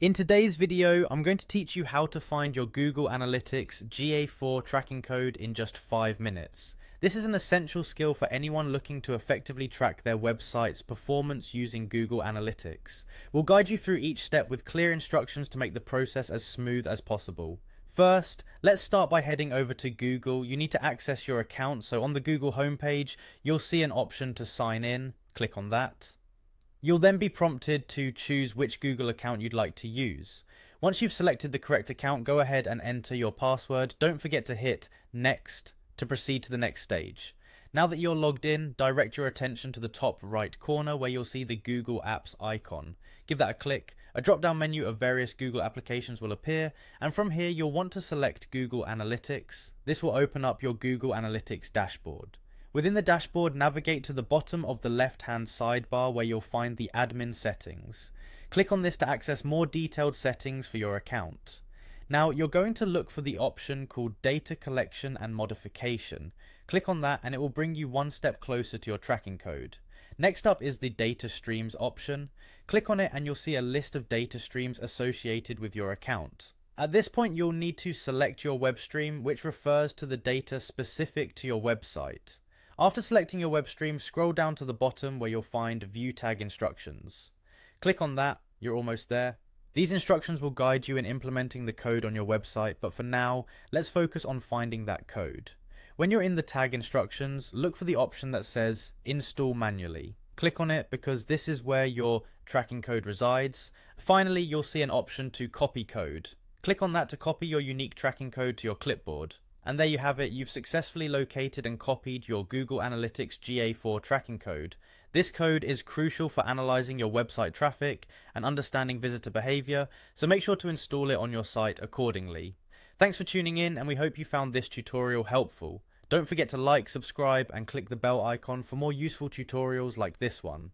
In today's video, I'm going to teach you how to find your Google Analytics GA4 tracking code in just 5 minutes. This is an essential skill for anyone looking to effectively track their website's performance using Google Analytics. We'll guide you through each step with clear instructions to make the process as smooth as possible. First, let's start by heading over to Google. You need to access your account, so on the Google homepage, you'll see an option to sign in. Click on that. You'll then be prompted to choose which Google account you'd like to use. Once you've selected the correct account, go ahead and enter your password. Don't forget to hit Next to proceed to the next stage. Now that you're logged in, direct your attention to the top right corner where you'll see the Google Apps icon. Give that a click. A drop-down menu of various Google applications will appear, and from here you'll want to select Google Analytics. This will open up your Google Analytics dashboard. Within the dashboard, navigate to the bottom of the left-hand sidebar where you'll find the admin settings. Click on this to access more detailed settings for your account. Now, you're going to look for the option called Data Collection and Modification. Click on that and it will bring you one step closer to your tracking code. Next up is the Data Streams option. Click on it and you'll see a list of data streams associated with your account. At this point, you'll need to select your web stream, which refers to the data specific to your website. After selecting your web stream, scroll down to the bottom where you'll find View Tag Instructions. Click on that, you're almost there. These instructions will guide you in implementing the code on your website, but for now, let's focus on finding that code. When you're in the tag instructions, look for the option that says Install Manually. Click on it because this is where your tracking code resides. Finally, you'll see an option to copy code. Click on that to copy your unique tracking code to your clipboard. And there you have it, you've successfully located and copied your Google Analytics GA4 tracking code. This code is crucial for analyzing your website traffic and understanding visitor behavior, so make sure to install it on your site accordingly. Thanks for tuning in, and we hope you found this tutorial helpful. Don't forget to like, subscribe, and click the bell icon for more useful tutorials like this one.